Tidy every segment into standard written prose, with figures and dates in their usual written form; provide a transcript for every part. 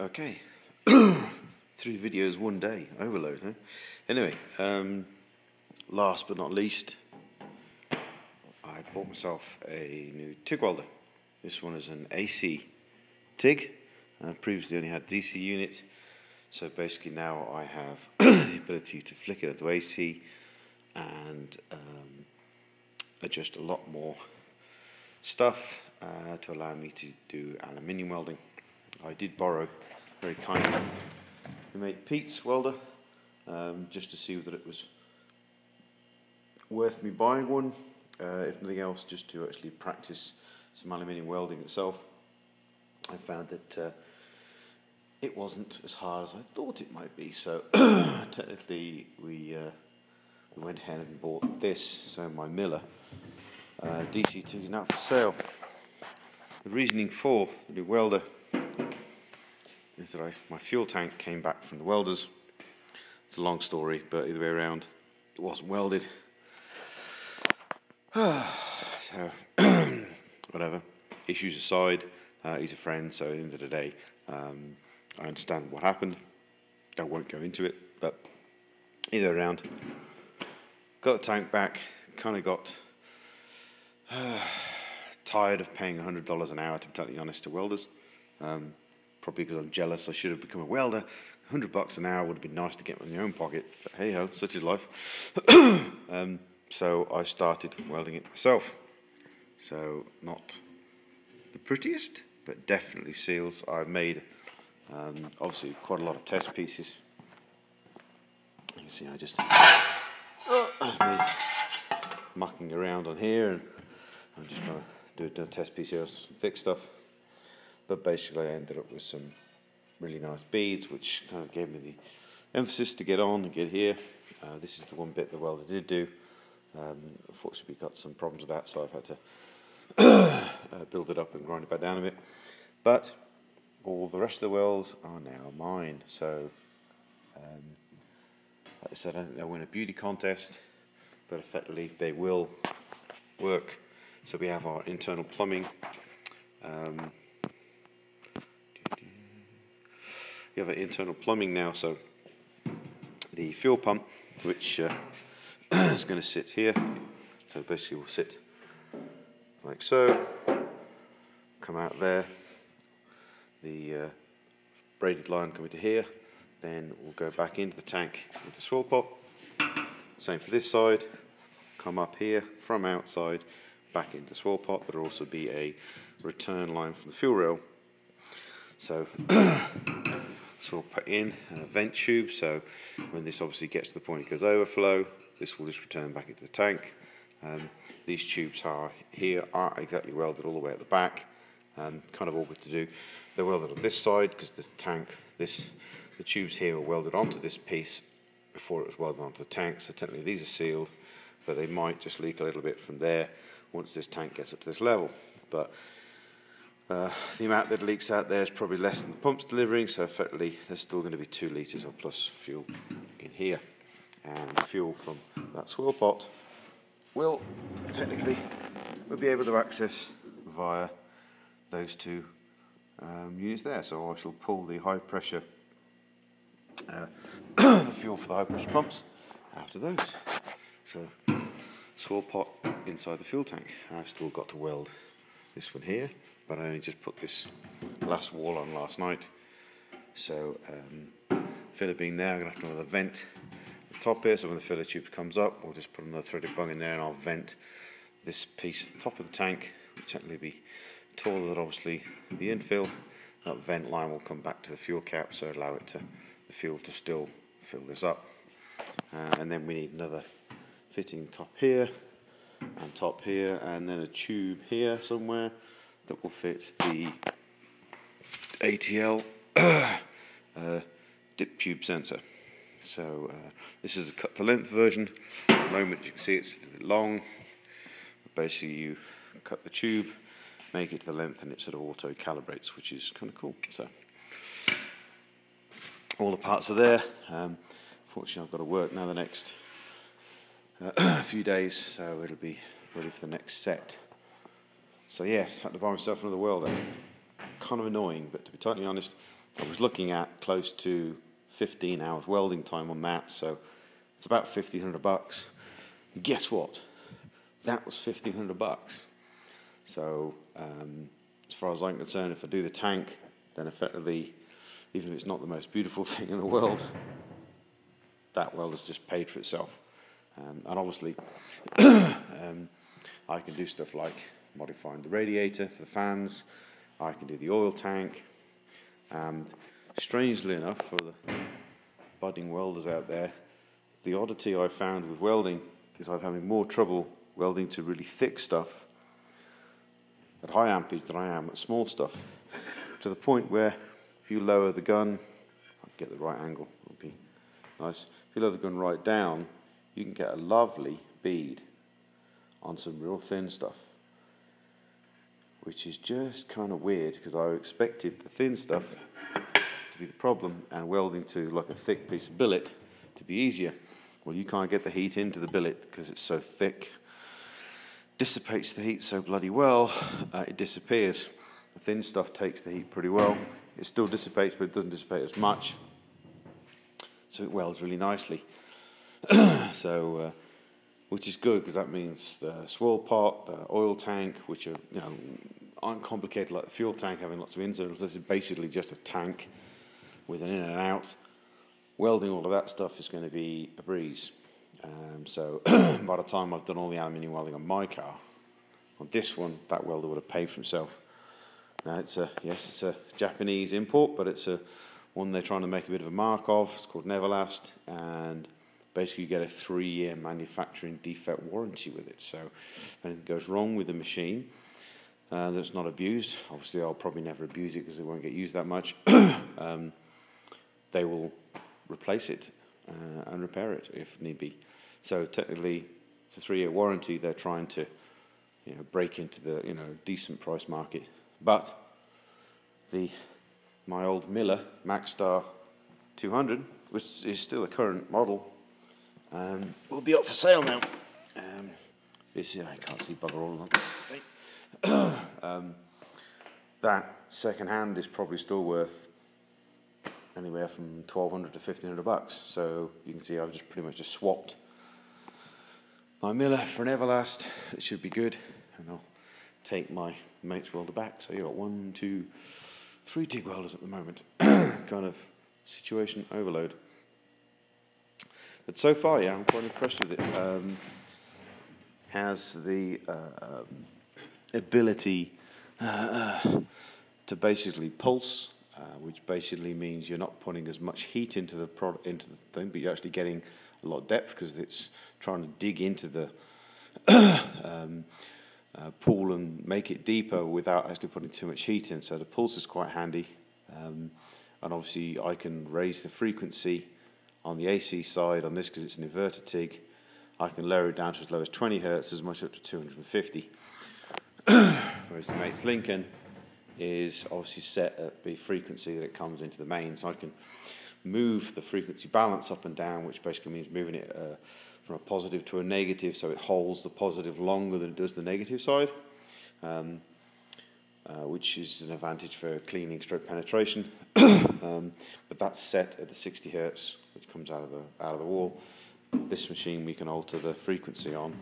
Okay, 3 videos one day, overload, huh? Anyway, last but not least, I bought myself a new TIG welder. This one is an AC Tig. Previously only had DC unit, so basically now I have the ability to flick it into AC and adjust a lot more stuff to allow me to do aluminium welding. I did borrow very kindly my mate Pete's welder just to see whether it was worth me buying one, if nothing else just to actually practice some aluminium welding itself. I found that it wasn't as hard as I thought it might be, so technically we went ahead and bought this. So my Miller DC Tig is now for sale. The reasoning for the new welder is that my fuel tank came back from the welders. It's a long story, but either way around, it wasn't welded. So, whatever. Issues aside, he's a friend, so at the end of the day, I understand what happened. I won't go into it, but either way around, got the tank back, kind of got tired of paying $100 an hour, to be totally honest, to welders. Probably because I'm jealous. I should have become a welder. $100 an hour would have been nice to get in my own pocket, but hey ho, such is life. So I started welding it myself. So not the prettiest, but definitely seals. I've made obviously quite a lot of test pieces. You can see I just me mucking around on here, and I'm just trying to do a test piece here, some thick stuff. But basically I ended up with some really nice beads, which kind of gave me the emphasis to get on and get here. This is the one bit the welder did do. Unfortunately we got some problems with that, so I've had to build it up and grind it back down a bit. But all the rest of the welds are now mine. So like I said, I don't think they'll win a beauty contest, but effectively they will work. So we have our internal plumbing. We have an internal plumbing now, so the fuel pump, which is going to sit here, so basically will sit like so, come out there, the braided line coming to here, then we'll go back into the tank with the swirl pot. Same for this side, come up here from outside, back into the swirl pot. There'll also be a return line from the fuel rail. So we'll put in a vent tube, so when this obviously gets to the point it goes overflow, this will just return back into the tank. These tubes are exactly welded all the way at the back, kind of awkward to do. They're welded on this side because this tank, the tubes here are welded onto this piece before it was welded onto the tank, so technically these are sealed, but they might just leak a little bit from there once this tank gets up to this level. But the amount that leaks out there is probably less than the pump's delivering, so effectively there's still going to be 2 litres or plus fuel in here. And the fuel from that swirl pot will technically we'll be able to access via those 2 units there. So I shall pull the high pressure the fuel for the high pressure pumps after those. So swirl pot inside the fuel tank. I've still got to weld this one here, but I only just put this last wall on last night. So filler being there, I'm going to have to another vent at the top here, so when the filler tube comes up, we'll just put another threaded bung in there and I'll vent this piece at the top of the tank, which will technically be taller than obviously the infill. That vent line will come back to the fuel cap, so allow it to the fuel to still fill this up. And then we need another fitting top here and top here, and then a tube here somewhere that will fit the ATL dip tube sensor. So this is a cut to length version. At the moment you can see it's a little bit long. Basically you cut the tube, make it to the length, and it sort of auto calibrates, which is kind of cool. So all the parts are there. Fortunately I've got to work now the next few days, so it'll be ready for the next set. So yes, had to buy myself another welder. Kind of annoying, but to be totally honest, I was looking at close to 15 hours welding time on that, so it's about $1,500. Guess what? That was $1,500. So as far as I'm concerned, if I do the tank, then effectively, even if it's not the most beautiful thing in the world, that weld has just paid for itself. And obviously, I can do stuff like modifying the radiator for the fans. I can do the oil tank. And strangely enough, for the budding welders out there, the oddity I found with welding is I'm having more trouble welding to really thick stuff at high ampage than I am at small stuff, to the point where if you lower the gun, I'll get the right angle, it'll be nice. If you lower the gun right down, you can get a lovely bead on some real thin stuff, which is just kind of weird, because I expected the thin stuff to be the problem and welding to like a thick piece of billet to be easier. Well, you can't get the heat into the billet because it's so thick. Dissipates the heat so bloody well, it disappears. The thin stuff takes the heat pretty well. It still dissipates, but it doesn't dissipate as much. So it welds really nicely. So, which is good, because that means the swirl pot, the oil tank, which are, you know, aren't complicated like the fuel tank having lots of internals. This is basically just a tank with an in and out. Welding all of that stuff is going to be a breeze. So by the time I've done all the aluminium welding on my car, on this one, that welder would have paid for himself. Now it's it's a Japanese import, but it's one they're trying to make a bit of a mark of. It's called an Everlast, and basically you get a 3-year manufacturing defect warranty with it. So if anything goes wrong with the machine that's not abused, obviously I'll probably never abuse it because it won't get used that much, they will replace it and repair it if need be. So technically it's a 3-year warranty. They're trying to, you know, break into the, you know, decent price market. But my old Miller Maxstar 200, which is still a current model, will be up for sale now. I can't see bugger all of them. That second hand is probably still worth anywhere from $1,200 to $1,500. So you can see I've just pretty much just swapped my Miller for an Everlast. It should be good, and I'll take my mate's welder back. So you've got 1, 2, 3 TIG welders at the moment. Kind of situation overload. But so far, yeah, I'm quite impressed with it. Has the ability to basically pulse, which basically means you're not putting as much heat into the thing, but you're actually getting a lot of depth because it's trying to dig into the pool and make it deeper without actually putting too much heat in. So the pulse is quite handy, and obviously I can raise the frequency on the AC side on this because it's an inverter TIG. I can lower it down to as low as 20 Hertz, as much up to 250. Whereas the mate's Lincoln is obviously set at the frequency that it comes into the main, so I can move the frequency balance up and down, which basically means moving it from a positive to a negative, so it holds the positive longer than it does the negative side, which is an advantage for cleaning stroke penetration. But that's set at the 60 Hertz, which comes out of the wall. This machine we can alter the frequency on,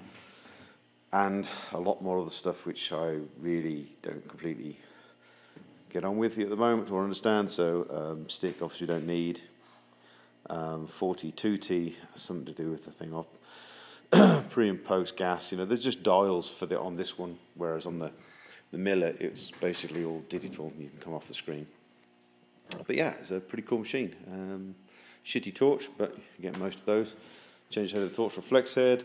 and a lot more of the stuff which I really don't completely get on with at the moment or understand. So stick obviously don't need. 42T has something to do with the thing of pre and post gas. You know, there's just dials for on this one, whereas on the Miller it's basically all digital. You can come off the screen. But yeah, it's a pretty cool machine. Shitty torch, but you get most of those. Change the head of the torch for a flex head.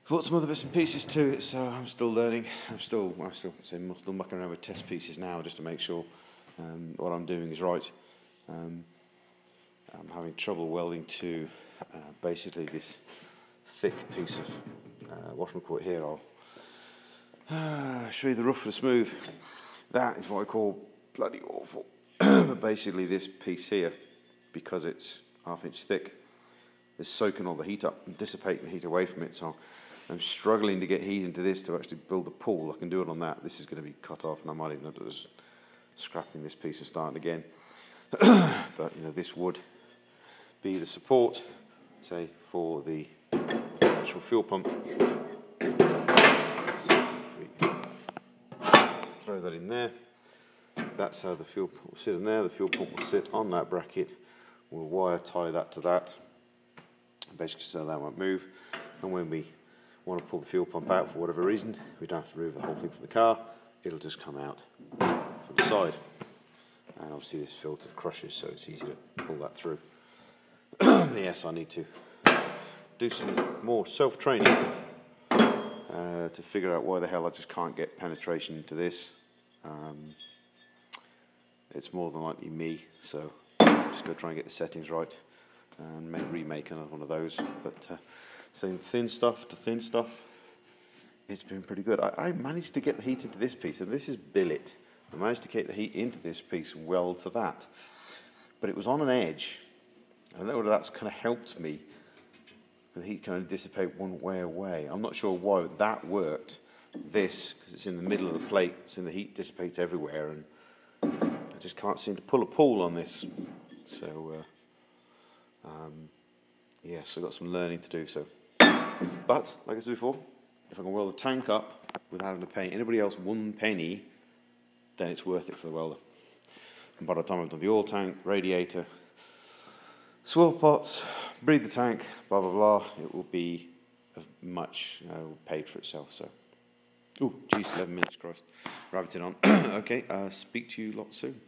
Bought some other bits and pieces to it, so I'm still learning. I'm still mucking around with test pieces now just to make sure what I'm doing is right. I'm having trouble welding to basically this thick piece of whatchamacallit here. I'll show you the rough and the smooth. That is what I call bloody awful. But basically this piece here, because it's 1/2 inch thick, is soaking all the heat up and dissipating the heat away from it. So I'm struggling to get heat into this to actually build a pool. I can do it on that. This is going to be cut off, and I might even have to just scrapping this piece and starting again. But you know, this would be the support, say, for the actual fuel pump. So if we throw that in there, that's how the fuel pump will sit in there. The fuel pump will sit on that bracket. We'll wire tie that to that, basically so that won't move. And when we want to pull the fuel pump out for whatever reason, we don't have to remove the whole thing from the car. It'll just come out from the side. And obviously this filter crushes, so it's easy to pull that through. Yes, I need to do some more self-training to figure out why the hell I just can't get penetration into this. It's more than likely me, so I'm just going to try and get the settings right and remake another one of those. But saying thin stuff to thin stuff, it's been pretty good. I managed to get the heat into this piece, and this is billet. I managed to get the heat into this piece and weld to that, but it was on an edge. I don't know whether that's kind of helped me. The heat kind of dissipate one way away. I'm not sure why that worked. This, because it's in the middle of the plate, so the heat dissipates everywhere, and I just can't seem to pull a pull on this. So, yes, I've got some learning to do. So, but like I said before, if I can weld the tank up without having to pay anybody else 1 penny, then it's worth it for the welder. And by the time I've done the oil tank, radiator, swirl pots, breathe the tank, blah blah blah, it will be much paid for itself. So, oh, geez, 11 minutes, Christ, rabbiting on. Okay, speak to you lot soon.